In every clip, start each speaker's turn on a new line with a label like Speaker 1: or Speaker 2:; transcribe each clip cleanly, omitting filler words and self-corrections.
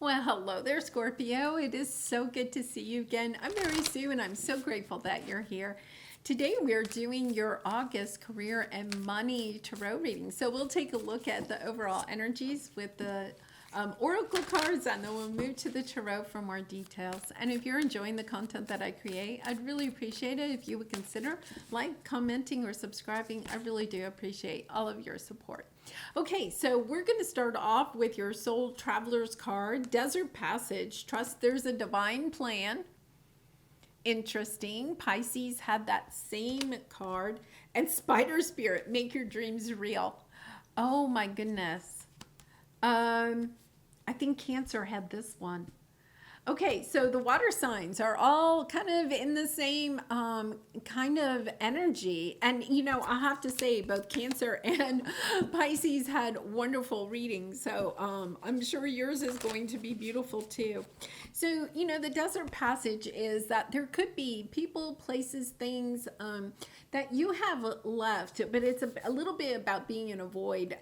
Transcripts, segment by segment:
Speaker 1: Well, hello there, Scorpio. It is so good to see you again. I'm Mary Sue, and I'm so grateful that you're here. Today, we're doing your August career and money tarot reading. So, we'll take a look at the overall energies with the oracle cards, and then we'll move to the tarot for more details. And if you're enjoying the content that I create, I'd really appreciate it if you would consider commenting, or subscribing. I really do appreciate all of your support. Okay, so we're going to start off with your Soul Traveler's card, Desert Passage. Trust there's a divine plan. Interesting. Pisces had that same card. And Spider Spirit, make your dreams real. Oh my goodness. I think Cancer had this one. Okay, so the water signs are all kind of in the same kind of energy. And, you know, I have to say both Cancer and Pisces had wonderful readings. So I'm sure yours is going to be beautiful too. So, you know, the Desert Passage is that there could be people, places, things that you have left, but it's a little bit about being in a void.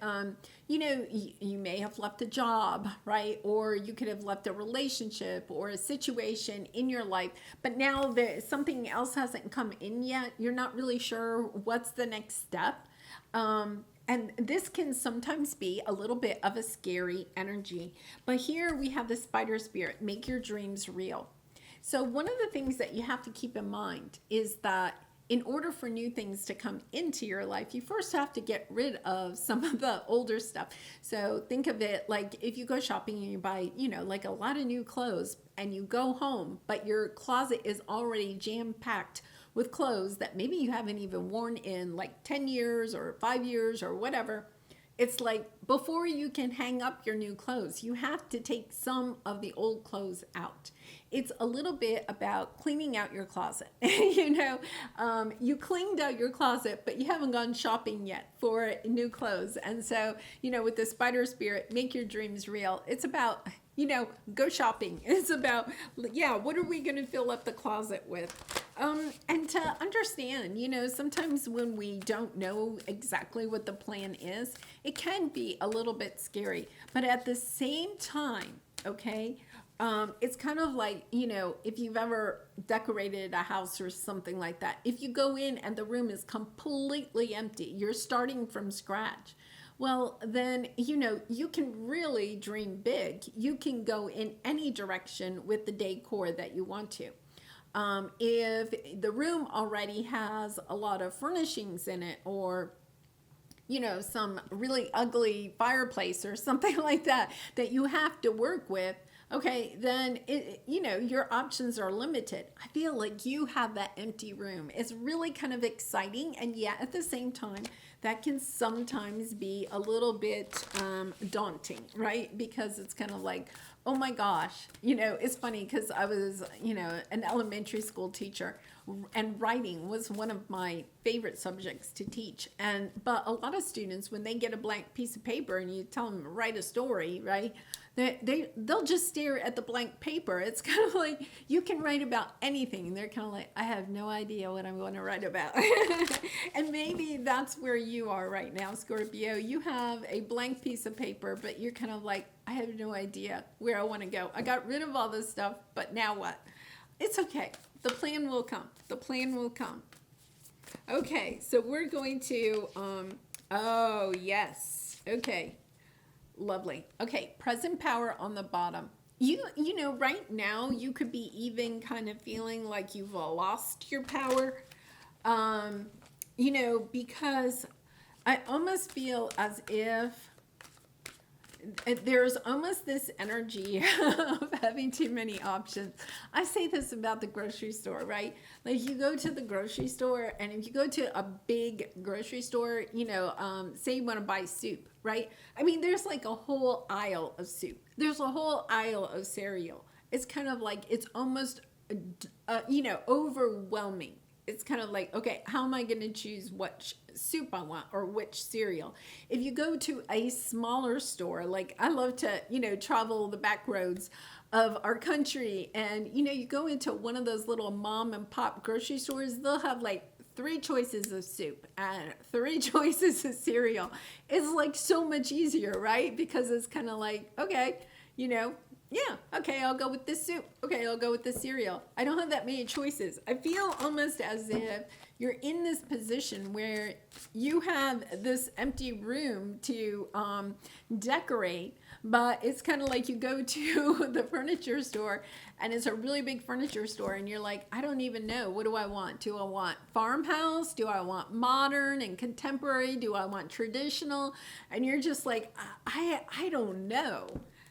Speaker 1: You know, you may have left a job, right? Or you could have left a relationship or a situation in your life, but now something else hasn't come in yet. You're not really sure what's the next step. And this can sometimes be a little bit of a scary energy. But here we have the Spider Spirit, make your dreams real. So one of the things that you have to keep in mind is that in order for new things to come into your life, you first have to get rid of some of the older stuff. So think of it like if you go shopping and you buy, you know, like a lot of new clothes, and you go home, but your closet is already jam-packed with clothes that maybe you haven't even worn in like 10 years or 5 years or whatever. It's like before you can hang up your new clothes, you have to take some of the old clothes out. It's a little bit about cleaning out your closet. You know, you cleaned out your closet, but you haven't gone shopping yet for new clothes. And so, you know, with the Spider Spirit, make your dreams real. It's about, you know, go shopping. It's about, yeah, what are we going to fill up the closet with? And to understand, you know, sometimes when we don't know exactly what the plan is, it can be a little bit scary. But at the same time, okay, it's kind of like, you know, if you've ever decorated a house or something like that, if you go in and the room is completely empty, you're starting from scratch. Well, then, you know, you can really dream big. You can go in any direction with the decor that you want to. If the room already has a lot of furnishings in it, or you know, some really ugly fireplace or something like that that you have to work with, okay, then you know, your options are limited. I feel like you have that empty room. It's really kind of exciting, and yet at the same time, that can sometimes be a little bit daunting, right? Because it's kind of like, oh my gosh, you know, it's funny because I was, you know, an elementary school teacher, and writing was one of my favorite subjects to teach. But a lot of students, when they get a blank piece of paper and you tell them to write a story, right, they'll just stare at the blank paper. It's kind of like you can write about anything, and they're kind of like, I have no idea what I'm going to write about. And maybe that's where you are right now, Scorpio. You have a blank piece of paper, but you're kind of like, I have no idea where I want to go. I got rid of all this stuff, but now what? It's okay. The plan will come. The plan will come. Okay, so we're going to, oh, yes. Okay, lovely. Okay, present power on the bottom. You know, right now, you could be even kind of feeling like you've lost your power, you know, because I almost feel as if there's almost this energy of having too many options. I say this about the grocery store, right? Like you go to the grocery store, and if you go to a big grocery store, you know, say you want to buy soup, right? I mean, there's like a whole aisle of soup. There's a whole aisle of cereal. It's kind of like, it's almost, you know, overwhelming. It's kind of like, okay, how am I going to choose what soup I want or which cereal? If you go to a smaller store, like I love to, you know, travel the back roads of our country, and, you know, you go into one of those little mom and pop grocery stores, they'll have like 3 choices of soup and 3 choices of cereal. It's like so much easier, right? Because it's kind of like, okay, you know, yeah, okay, I'll go with this soup. Okay, I'll go with this cereal. I don't have that many choices. I feel almost as if you're in this position where you have this empty room to decorate, but it's kind of like you go to the furniture store and it's a really big furniture store and you're like, I don't even know. What do I want? Do I want farmhouse? Do I want modern and contemporary? Do I want traditional? And you're just like, I don't know.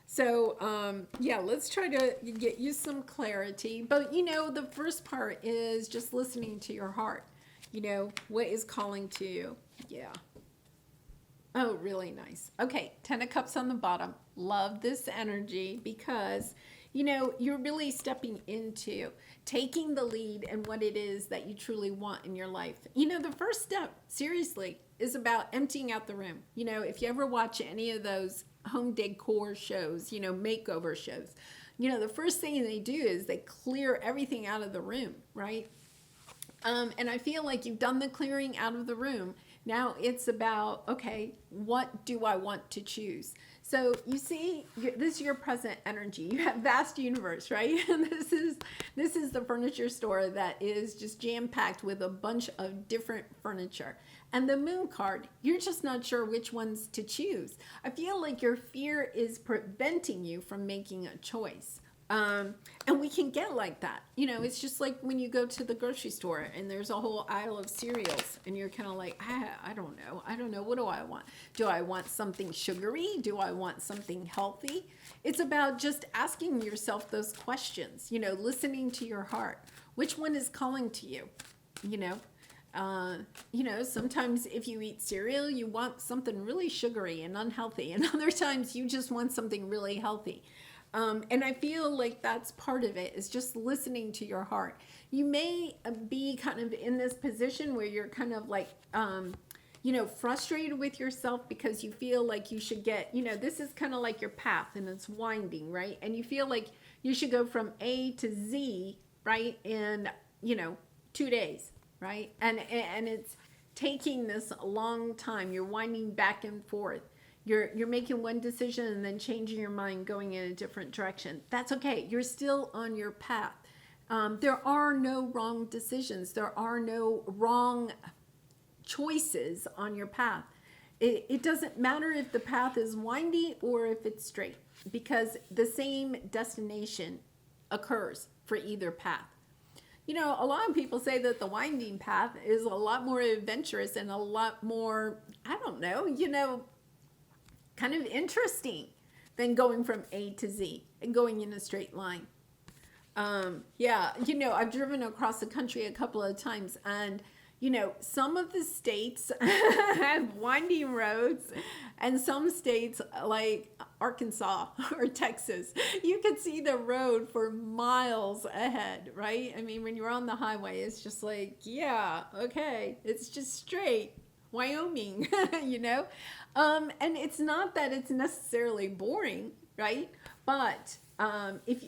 Speaker 1: So, yeah, let's try to get you some clarity. But, the first part is just listening to your heart. What is calling to you? Yeah. Oh, really nice. Okay, 10 of Cups on the bottom. Love this energy because, you're really stepping into taking the lead and what it is that you truly want in your life. The first step, seriously, is about emptying out the room. If you ever watch any of those home decor shows, makeover shows, the first thing they do is they clear everything out of the room, right? And I feel like you've done the clearing out of the room. Now it's about, okay, what do I want to choose? So you see, this is your present energy. You have vast universe, right? And this is the furniture store that is just jam-packed with a bunch of different furniture. And the moon card, you're just not sure which ones to choose. I feel like your fear is preventing you from making a choice. And we can get like that. It's just like when you go to the grocery store and there's a whole aisle of cereals and you're kind of like, I don't know. I don't know. What do I want? Do I want something sugary? Do I want something healthy? It's about just asking yourself those questions, listening to your heart. Which one is calling to you? Sometimes if you eat cereal, you want something really sugary and unhealthy. And other times you just want something really healthy. And I feel like that's part of it, is just listening to your heart. You may be kind of in this position where you're kind of like, frustrated with yourself because you feel like you should get, this is kind of like your path and it's winding, right? And you feel like you should go from A to Z, right? In, 2 days, right? And it's taking this a long time. You're winding back and forth. You're making one decision and then changing your mind, going in a different direction. That's okay. You're still on your path. There are no wrong decisions. There are no wrong choices on your path. It doesn't matter if the path is windy or if it's straight, because the same destination occurs for either path. A lot of people say that the winding path is a lot more adventurous and a lot more, I don't know, kind of interesting than going from A to Z and going in a straight line. Yeah, I've driven across the country a couple of times and, some of the states have winding roads and some states like Arkansas or Texas, you could see the road for miles ahead, right? I mean, when you're on the highway, it's just like, yeah, okay, it's just straight. Wyoming, and it's not that it's necessarily boring, right? But if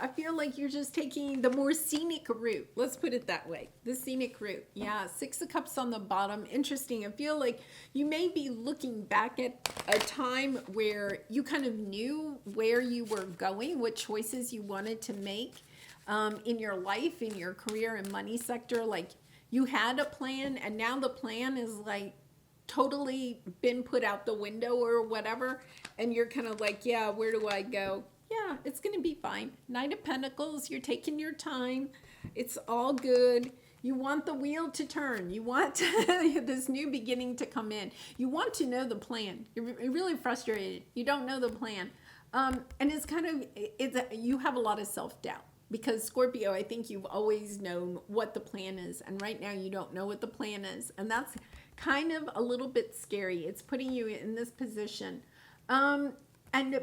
Speaker 1: I feel like you're just taking the more scenic route. Let's put it that way. The scenic route. Yeah, 6 of Cups on the bottom. Interesting. I feel like you may be looking back at a time where you kind of knew where you were going, what choices you wanted to make in your life, in your career and money sector. Like, you had a plan and now the plan is like totally been put out the window or whatever. And you're kind of like, yeah, where do I go? Yeah, it's going to be fine. Knight of Pentacles, you're taking your time. It's all good. You want the wheel to turn. You want this new beginning to come in. You want to know the plan. You're really frustrated. You don't know the plan. And it's kind of, you have a lot of self-doubt. Because Scorpio, I think you've always known what the plan is. And right now you don't know what the plan is. And that's kind of a little bit scary. It's putting you in this position. And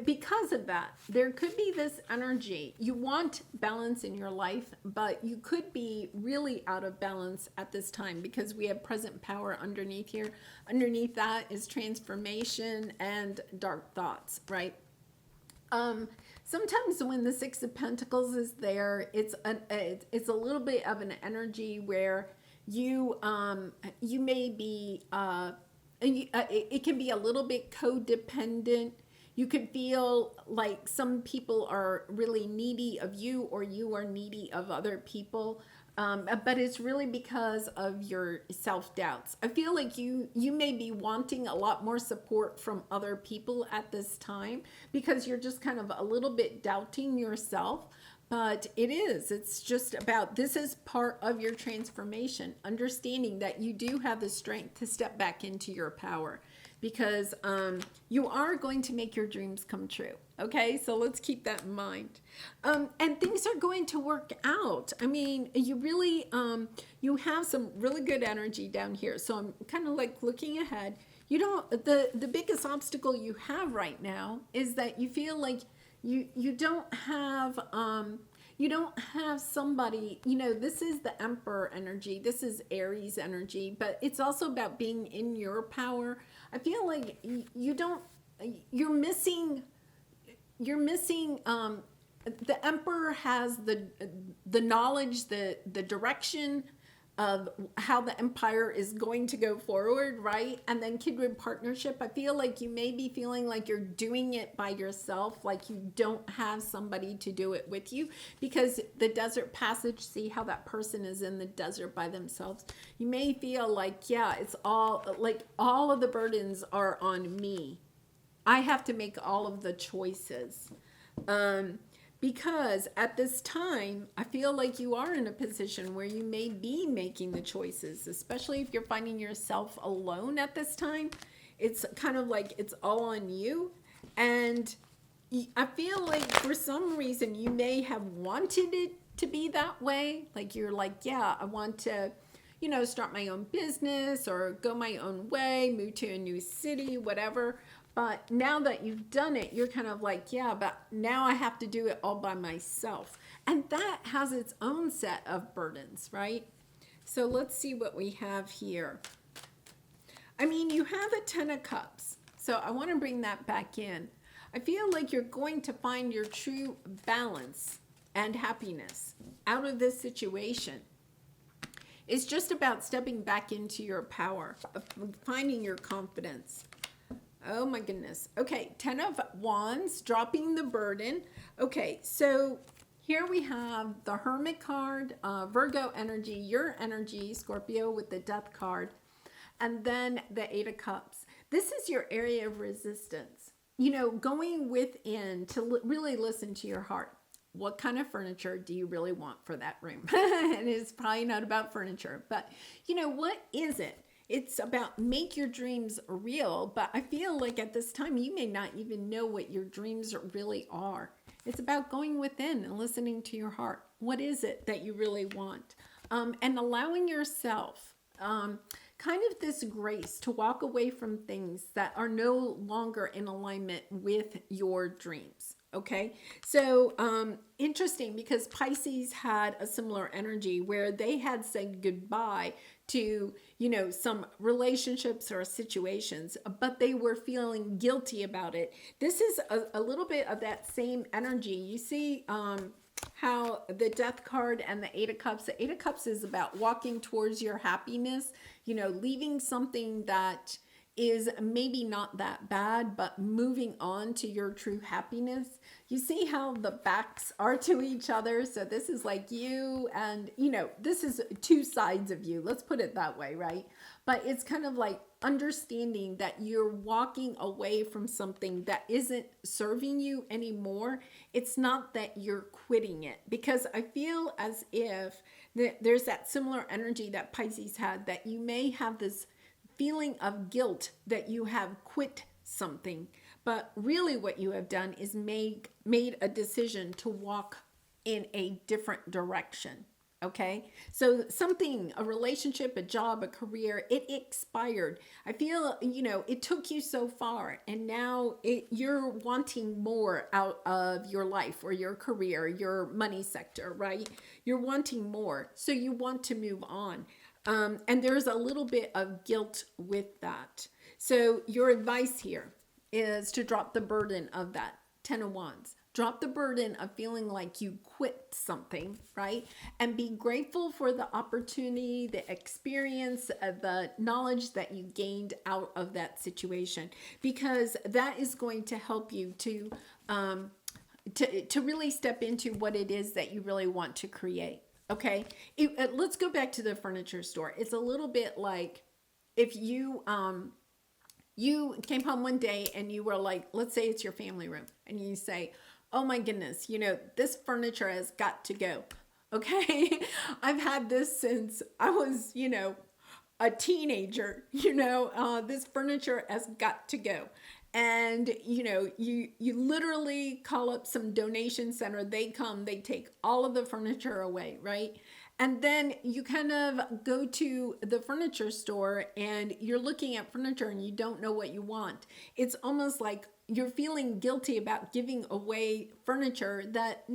Speaker 1: because of that, there could be this energy. You want balance in your life, but you could be really out of balance at this time because we have present power underneath here. Underneath that is transformation and dark thoughts, right? Sometimes when the 6 of Pentacles is there, it's a little bit of an energy where you may be, it can be a little bit codependent. You could feel like some people are really needy of you, or you are needy of other people. But it's really because of your self-doubts. I feel like you may be wanting a lot more support from other people at this time, because you're just kind of a little bit doubting yourself. But it's just about, this is part of your transformation, understanding that you do have the strength to step back into your power, because you are going to make your dreams come true. Okay, so let's keep that in mind. And things are going to work out. I mean, you really, you have some really good energy down here. So I'm kind of like looking ahead. You don't, the biggest obstacle you have right now is that you feel like you don't have somebody, this is the Emperor energy, this is Aries energy, but it's also about being in your power. I feel like you're missing the Emperor has the knowledge, the direction of how the empire is going to go forward, right? And then kindred partnership, I feel like you may be feeling like you're doing it by yourself, like you don't have somebody to do it with you, because the desert passage, see how that person is in the desert by themselves. You may feel like, yeah, it's all like all of the burdens are on me. I have to make all of the choices. Because at this time, I feel like you are in a position where you may be making the choices, especially if you're finding yourself alone at this time. It's kind of like it's all on you. And I feel like for some reason you may have wanted it to be that way. Like you're like, yeah, I want to, start my own business or go my own way, move to a new city, whatever. But now that you've done it, you're kind of like, yeah, but now I have to do it all by myself. And that has its own set of burdens, right? So let's see what we have here. I mean, you have a 10 of Cups. So I want to bring that back in. I feel like you're going to find your true balance and happiness out of this situation. It's just about stepping back into your power, finding your confidence. Oh my goodness. Okay, 10 of Wands, dropping the burden. Okay, so here we have the Hermit card, Virgo energy, your energy, Scorpio with the Death card, and then the 8 of Cups. This is your area of resistance. Going within to really listen to your heart. What kind of furniture do you really want for that room? And it's probably not about furniture, but what is it? It's about make your dreams real, but I feel like at this time you may not even know what your dreams really are. It's about going within and listening to your heart. What is it that you really want? And allowing yourself kind of this grace to walk away from things that are no longer in alignment with your dreams. Okay, so interesting, because Pisces had a similar energy where they had said goodbye to, some relationships or situations, but they were feeling guilty about it. This is a little bit of that same energy. You see how the Death card and the 8 of Cups, the 8 of Cups is about walking towards your happiness, leaving something that is maybe not that bad, but moving on to your true happiness. You see how the backs are to each other. So this is like you and, this is two sides of you. Let's put it that way, right? But it's kind of like understanding that you're walking away from something that isn't serving you anymore. It's not that you're quitting it, because I feel as if there's that similar energy that Pisces had, that you may have this feeling of guilt that you have quit something, but really what you have done is made a decision to walk in a different direction. Okay, so something, a relationship, a job, a career, it expired. I feel, it took you so far, and now you're wanting more out of your life or your career, your money sector, right? You're wanting more, so you want to move on. And there's a little bit of guilt with that. So your advice here is to drop the burden of that 10 of Wands. Drop the burden of feeling like you quit something, right? And be grateful for the opportunity, the experience, the knowledge that you gained out of that situation, because that is going to help you to really step into what it is that you really want to create. Okay, let's go back to the furniture store. It's a little bit like if you came home one day and you were like, let's say it's your family room, and you say, oh my goodness, this furniture has got to go. Okay, I've had this since I was, a teenager. This furniture has got to go. And you literally call up some donation center. They come, they take all of the furniture away, right? And then you kind of go to the furniture store and you're looking at furniture and you don't know what you want. It's almost like you're feeling guilty about giving away furniture that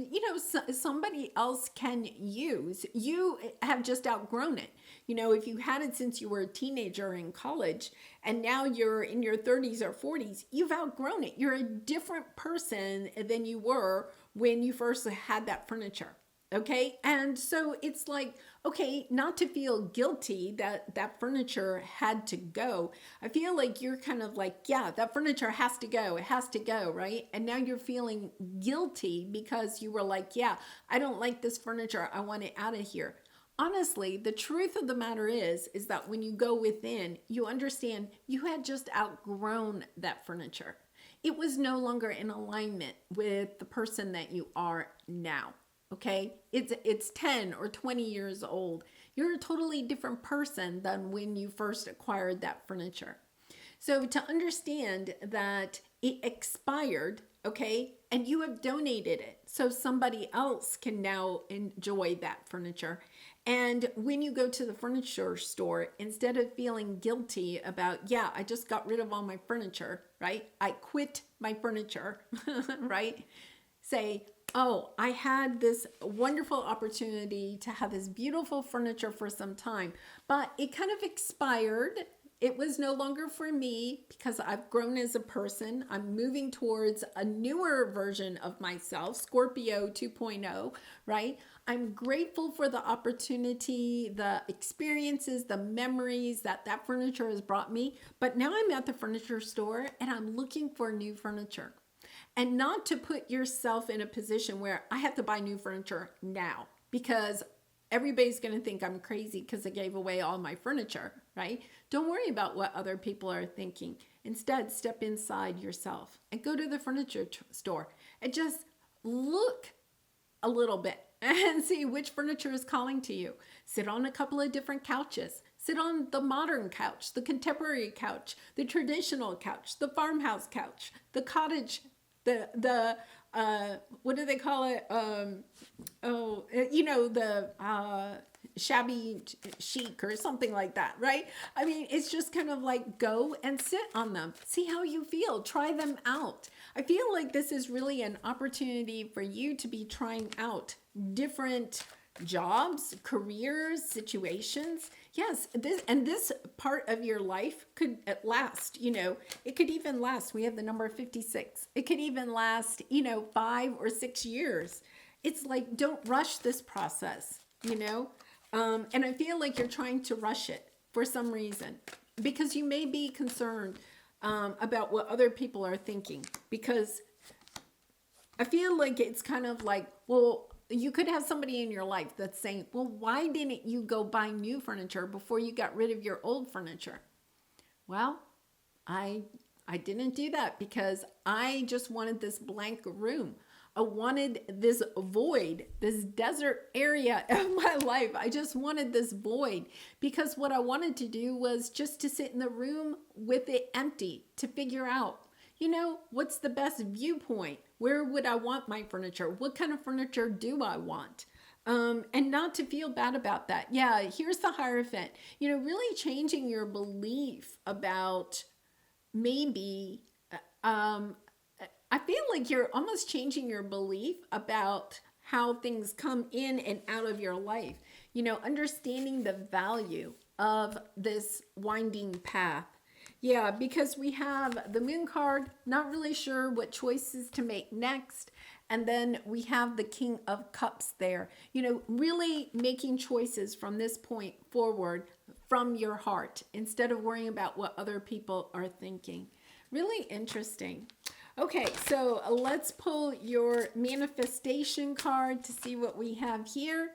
Speaker 1: somebody else can use. You have just outgrown it. If you had it since you were a teenager in college and now you're in your 30s or 40s, you've outgrown it. You're a different person than you were when you first had that furniture. Okay. And so it's like, okay, not to feel guilty that that furniture had to go. I feel like you're kind of like, yeah, that furniture has to go. It has to go. Right. And now you're feeling guilty because you were like, yeah, I don't like this furniture. I want it out of here. Honestly, the truth of the matter is that when you go within, you understand you had just outgrown that furniture. It was no longer in alignment with the person that you are now. Okay, it's 10 or 20 years old. You're a totally different person than when you first acquired that furniture. So to understand that it expired, okay, and you have donated it so somebody else can now enjoy that furniture. And when you go to the furniture store, instead of feeling guilty about, yeah, I just got rid of all my furniture, right? I quit my furniture, right? Say, oh, I had this wonderful opportunity to have this beautiful furniture for some time, but it kind of expired. It was no longer for me because I've grown as a person. I'm moving towards a newer version of myself, Scorpio 2.0, right? I'm grateful for the opportunity, the experiences, the memories that furniture has brought me. But now I'm at the furniture store and I'm looking for new furniture. And not to put yourself in a position where I have to buy new furniture now because everybody's going to think I'm crazy because I gave away all my furniture, right? Don't worry about what other people are thinking. Instead, step inside yourself and go to the furniture store and just look a little bit and see which furniture is calling to you. Sit on a couple of different couches. Sit on the modern couch, the contemporary couch, the traditional couch, the farmhouse couch, the cottage, the what do they call it? The shabby chic or something like that, right? I mean, it's just kind of like go and sit on them. See how you feel. Try them out. I feel like this is really an opportunity for you to be trying out different jobs, careers, situations. Yes, this part of your life could last, it could even last. We have the number 56. It could even last, 5 or 6 years. It's like, don't rush this process, and I feel like you're trying to rush it for some reason because you may be concerned about what other people are thinking, because I feel like it's kind of like, well, you could have somebody in your life that's saying, well, why didn't you go buy new furniture before you got rid of your old furniture? Well, I didn't do that because I just wanted this blank room. I wanted this void, this desert area of my life. I just wanted this void because what I wanted to do was just to sit in the room with it empty to figure out, what's the best viewpoint? Where would I want my furniture? What kind of furniture do I want? And not to feel bad about that. Yeah, here's the Hierophant. Really changing your belief about maybe, I feel like you're almost changing your belief about how things come in and out of your life. Understanding the value of this winding path. Yeah, because we have the Moon card, not really sure what choices to make next. And then we have the King of Cups there. You know, really making choices from this point forward from your heart instead of worrying about what other people are thinking. Really interesting. Okay, so let's pull your manifestation card to see what we have here.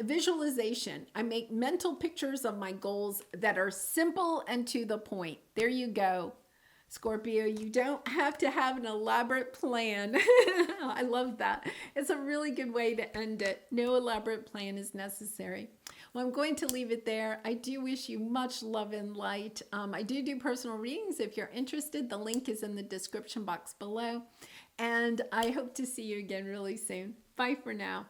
Speaker 1: Visualization. I make mental pictures of my goals that are simple and to the point. There you go. Scorpio, you don't have to have an elaborate plan. I love that. It's a really good way to end it. No elaborate plan is necessary. Well, I'm going to leave it there. I do wish you much love and light. I do personal readings. If you're interested, the link is in the description box below. And I hope to see you again really soon. Bye for now.